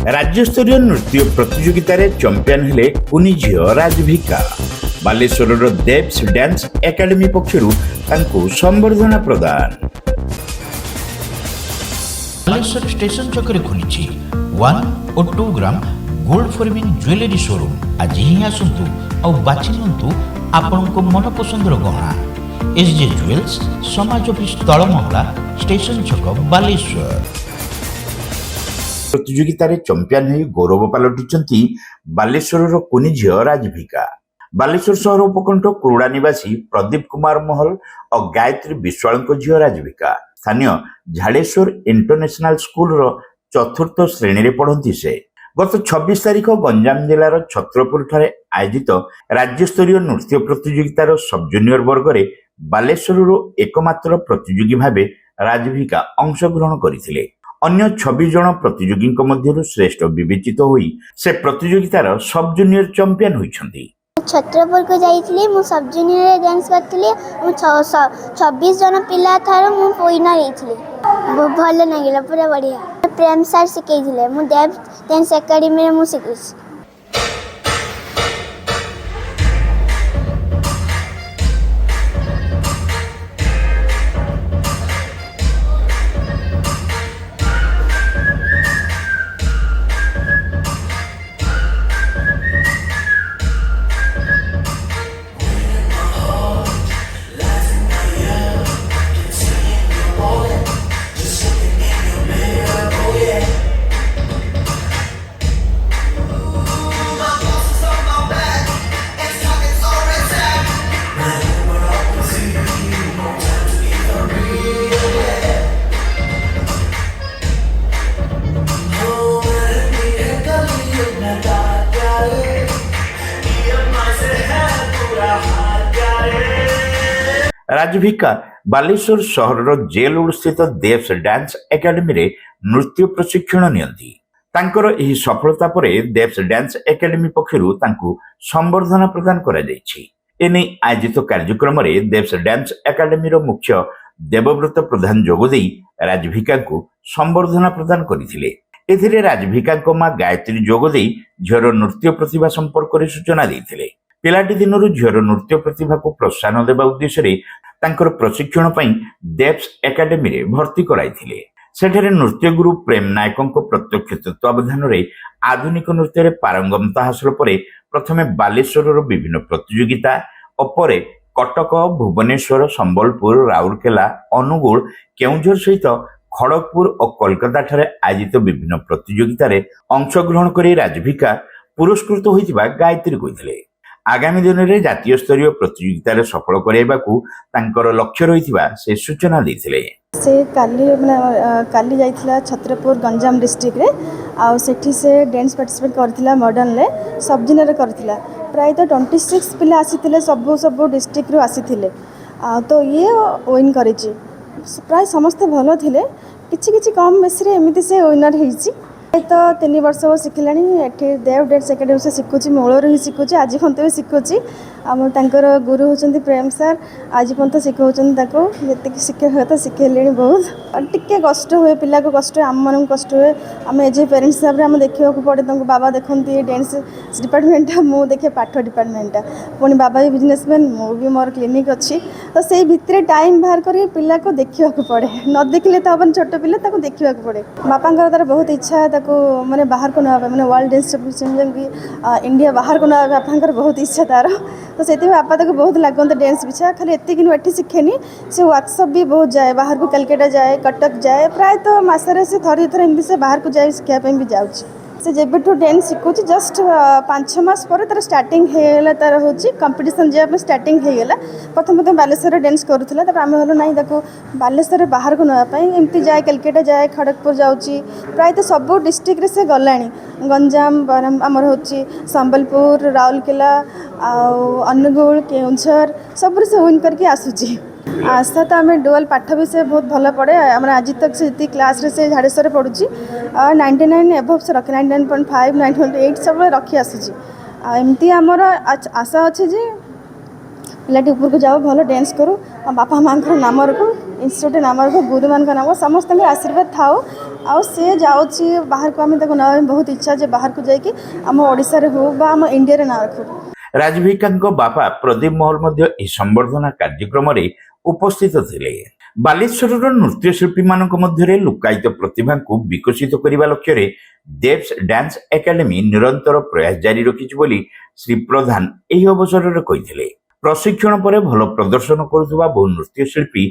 राज्यस्तरीय नृत्य प्रतियोगित चंपियन हेले कुनी झील राजभिका। बालेश्वर देव्स डांस एकेडमी पक्षरु संबर्धना प्रदान। बालेश्वर स्टेशन छकरे खुली 1 और 2 gram gold forming jewellery showroom. आज ही आसतु और बाछि नियंतु आपनको मन पसंदर गहना। एसजे ज्वेल्स समाज ऑफिस तलमहला स्टेशन छक बालेश्वर। प्रतियोगित चंपियन हो गौरव पलटि बालेश्वर कुनी झील राजभिका। बालेश्वर शहर उपकंठ कुरुड़ा निवासी प्रदीप कुमार महल और गायत्री विश्वाल झील राजभिका स्थानीय झाड़ेश्वर इंटरनेशनल स्कूल चतुर्थ श्रेणी में पढ़ती से गत 26 तारिख गंजाम जिलार छत्रपुर ठारे आयोजित राज्यस्तरीय नृत्य प्रतियोगितार सब जूनियर वर्ग में बालेश्वर एकमात्र प्रतियोगी भाव राजभिका अंशग्रहण करथिले। अन्य 26 जन प्रतियोगी मध्य श्रेष्ठ विवेचित होई से प्रतियोगितार सब जूनियर चैंपियन होइछंती। छत्रपुर को जाइए मु सब जूनियर डांस करती 26 जन पिला थार मु विनर होती भल लगे पूरा बढ़िया। प्रेम सर शिखे मु देव डांस एकेडमी में शिखुची। राजभिका बालेश्वर शहर जेलुड़ स्थित देव्स डांस एकेडमी रे नृत्य प्रशिक्षण नियंती। तांकर एही सफलता परे देव्स डांस एकेडमी पक्षरु तांकु संबर्धना प्रदान करा जायछि। एने आयोजित कार्यक्रम रे देव्स डांस एकेडमी रो मुख्य देवव्रत प्रधान जोगदेई राजभिका को संबर्धना प्रदान करथिले। एथिरे राजभिका को मां गायत्री जोगदेई झियर नृत्य प्रतिभा संपर्क रे सूचना देथिले। पिलाटी दिनरु झियर नृत्य प्रतिभा को प्रोत्साहन देबा उद्देश्य रे तांकर प्रशिक्षण पई देव्स एकेडमी रे भर्ती कराइथिले। सेठरे नृत्य गुरु प्रेम नायकों प्रत्यक्ष तत्वावधान रे आधुनिक नृत्य रे पारंगमता हासिल परे प्रथमे बालेश्वर विभिन्न प्रतियोगिता और परे कटक भुवनेश्वर संबलपुर राउरकेला अनुगुल केउंझर सहित खड़गपुर और कोलकाता ठारे आयोजित विभिन्न प्रतियोगिता रे अंशग्रहण करी राजभिका पुरस्कृत होइतिबा गायत्री कहिथिले। आगामी दिन में जातीय स्तरीय प्रतियोगिता सफल कर लक्ष्य रही से सूचना देते। से काली जाइथिला छत्रपुर गंजाम डिस्ट्रिक्ट रे सेठी से डांस पार्टिसिपेट करथिला मॉडर्न ले सब जूनियर करथिला। प्राय तो 26 पिला आसीथिले सब डिस्ट्रिक्ट रो आसीथिले तो ये विन करिछि। प्राय समस्त भलो थिले किछि किछि कम बेस रे एमिति से विनर हेछि। तो 3 वर्ष वो शिखिलानी एठी देव डांस एकेडमी से शिखुची मूलर ही शिखुची आज पर्यंत भी शिखुची। आम तांकर गुरु होचंती प्रेम सर आज पर्यंत शिखौचंती ताको जति शिखे हुए तो शिखेले बहुत टिके कष्ट हुए पिला को कष्ट आम मन कष्ट हुए आम एज पेरेंट्स हिसाब से आम देखा पड़े तुमको बाबा देखती डांस डिपार्टमेंट मु देखे पाठ डिपार्टमेंट पुणी बाबा भी बिजनेसमैन मु भी मोर क्लिनिक अच्छी तो से भितर टाइम बाहर कर पिला को देखा पड़े न देखले तो हम छोट पिला देखा पड़े। बापा तार बहुत इच्छा है माने बाहर को ना माने वर्ल्ड डांस चैंपियनशिप इंडिया बाहर को ना बापा बहुत इच्छा तार तो से बापा तक बहुत लगते डांस पिछा खाली एति शिखेनी से वर्कशॉप भी बहुत जाए बाहर को कलकत्ता जाए कटक जाए प्राय तो मसरे से थरे थरे एमती से बाहर को जाए शिखापी भी जाऊँगी। से जेबेठू डांस शिखुची जस्ट 5-6 मास पर तार स्टार्टिंग होगा तार हूँ कंपिटिशन जाए स्टार्टिंग होगा। प्रथम बालेश्वर डांस करूला आम हलो ना बालेश्वर बाहर को नापी एमती जाए कलकत्ता जाए खड़गपुर जाऊँगी प्राय तो सब डिस्ट्रिक्ट से गला गंजाम आमर हूँ संबलपुर राउरकेला अनुगुल केउंझर सब से विन करके आसूची। आस्था तो आम डुअल पाठ भी से बहुत भल पड़े आम आज तक से क्लास रे से झाड़ेश्वर पढ़ुची 99 एभव से रखे 99.5 99.8 सब रखी आसूची। एमती आमर आशा अच्छे जे पिलाटी ऊपर को जाओ भल डांस करूँ बापा माँ नाम रखू। इन्स्टिट्यूट नाम रखो गुरु मान नाम समस्त आशीर्वाद थाओ आउ सी जाऊँगी बाहर को आम ना बहुत इच्छा जे बाहर को जाकि आम ओडिशा रे हो बा आम इंडिया रे ना रखू। ରାଜଭିକାଙ୍କ ବାପା ପ୍ରଦୀପ ମହଲ ମଧ୍ୟ ଏହି ସମ୍ବର୍ଦ୍ଧନା କାର୍ଯ୍ୟକ୍ରମରେ ଉପସ୍ଥିତ ଥିଲେ। ବାଲେଶ୍ୱରର ନୃତ୍ୟଶିଳ୍ପୀମାନଙ୍କ ମଧ୍ୟରେ ଲୁକାୟିତ ପ୍ରତିଭାଙ୍କୁ ବିକଶିତ କରିବା ଲକ୍ଷ୍ୟରେ ଦେବ୍ସ ଡ୍ୟାନ୍ସ ଏକାଡେମୀ ନିରନ୍ତର ପ୍ରୟାସ ଜାରି ରଖିଛି ବୋଲି ଶ୍ରୀ ପ୍ରଧାନ ଏହି ଅବସରରେ କହିଥିଲେ। ପ୍ରଶିକ୍ଷଣ ପରେ ଭଲ ପ୍ରଦର୍ଶନ କରୁଥିବା ବହୁ ନୃତ୍ୟଶିଳ୍ପୀ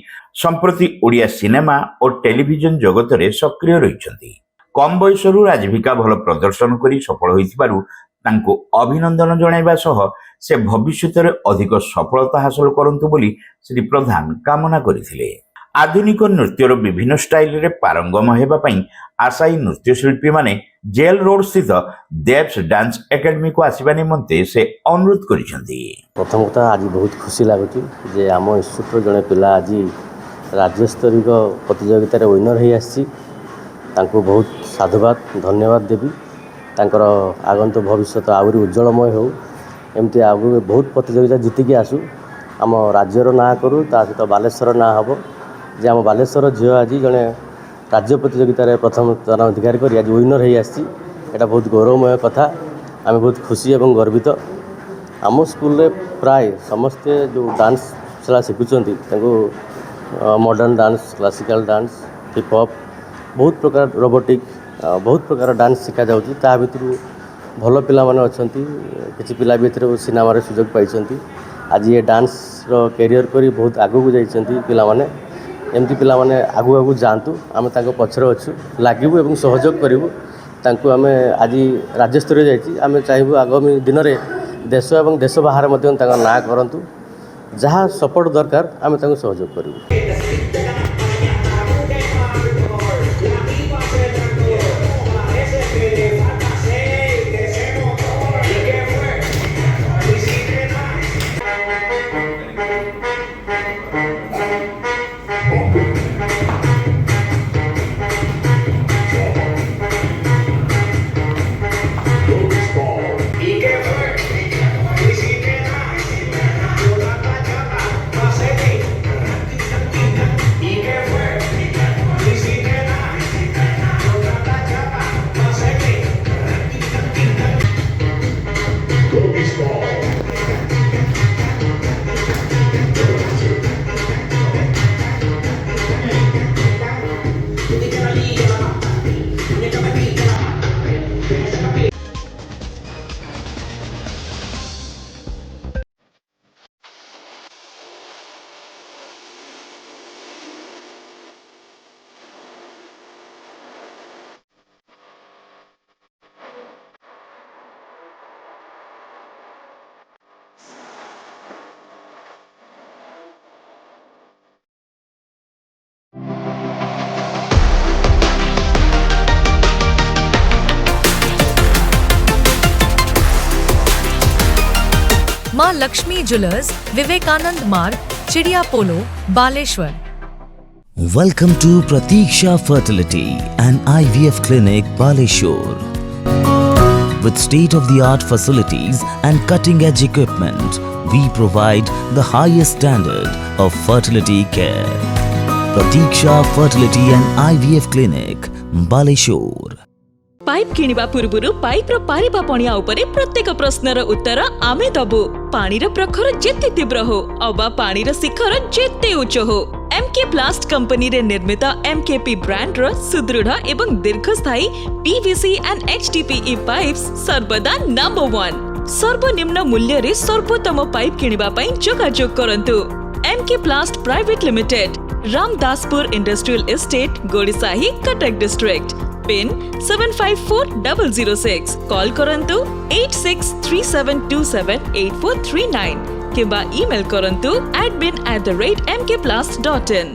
ସମ୍ପ୍ରତି ଓଡ଼ିଆ ସିନେମା ଓ ଟେଲିଭିଜନ ଜଗତରେ ସକ୍ରିୟ ରହିଛନ୍ତି। କମ୍ ବୟସରୁ ରାଜଭିକା ଭଲ ପ୍ରଦର୍ଶନ କରି ସଫଳ ହୋଇଥିବାରୁ ତାଙ୍କୁ ଅଭିନନ୍ଦନ ଜଣାଇବା ସହ ସେ ଭବିଷ୍ୟତରେ ଅଧିକ ସଫଳତା ହାସଲ କରନ୍ତୁ ବୋଲି ଶ୍ରୀ ପ୍ରଧାନ କାମନା କରିଥିଲେ। ଆଧୁନିକ ନୃତ୍ୟର ବିଭିନ୍ନ ଷ୍ଟାଇଲରେ ପାରଙ୍ଗମ ହେବା ପାଇଁ ଆଶାୟୀ ନୃତ୍ୟଶିଳ୍ପୀମାନେ ଜେଲ୍ ରୋଡ୍ ସ୍ଥିତ ଦେବ୍ସ ଡ୍ୟାନ୍ସ ଏକାଡେମୀକୁ ଆସିବା ନିମନ୍ତେ ସେ ଅନୁରୋଧ କରିଛନ୍ତି। प्रथम कथा आज बहुत खुशी लगुच जे आम इन्स्टिट्यूट जड़े पिला आज राज्यस्तरीय प्रतियोगितार विनर हो आसी बहुत साधुवाद धन्यवाद देवी। तांकर आगंतुक भविष्य आहरी उज्जवलमय हो एमती आगु बहुत प्रतियोगिता जीतिकी आसू आम राज्यर ना करूँ ता सहित बालेश्वर ना हम जे आम बालेश्वर झील आज जड़े राज्य प्रतियोगितार प्रथम स्थान अधिकार कर आज विनर हो आसी एटा बहुत गौरवमय कथा। आम बहुत खुशी और गर्वित। आम स्कूल प्राय समस्ते जो डांस छड़ा शिखुंट modern dance classical dance hip hop बहुत प्रकार रोबोटिक बहुत प्रकार डांस शिखा जाऊँगी। ता भर भल पिला माने अछंती किछि पिला भीतर सिनेमा रे सुजोग पाइछंती। आज ये डांस रो कैरियर करी बहुत आगु को जाइछंती पिला माने एमती पिला माने आगु आगु जानतु आम तांको पछरे अछु लागिबु एवं सहयोग करिवु तांको आमे आज राज्य स्तरीय जाइछि आमे चाहबु आगामी दिन रे देश एवं देश बाहर मध्य तांको ना करंतु जहाँ सपोर्ट दरकार आमे तांको सहयोग करिवु। माँ लक्ष्मी ज्वेलर्स, विवेकानंद मार्ग, चिड़िया पोलो, Baleshwar. Welcome to Pratiksha Fertility and IVF Clinic, Baleshwar. With state-of-the-art facilities and cutting-edge equipment, we provide the highest standard of fertility care. Pratiksha Fertility and IVF Clinic, Baleshwar. Pipe किनिबा पूर्वरु pipe रो पारिबा पणिया उपरे प्रत्येक प्रश्नर उत्तर आमे दबु। पानी रो प्रखर जेते तीव्र हो अबा पानी रो शिखर जेते उच्च हो एमके प्लास्ट कंपनी रे निर्मित एमकेपी ब्रांड रो सुदृढ़ एवं दीर्घस्थायी पीवीसी एंड एचडीपीई पाइप्स सर्वदा नंबर 1। सर्वनिम्न मूल्य रे सर्वोत्तम पाइप किनिबा पई जोगाजोग करंतु। MK plast private limited, Ramdaspur industrial estate, Godisahi, Cuttack district. Pin 754006। Call करंतु 8637278439 किंबा ईमेल करंतु admin@mkplast.in।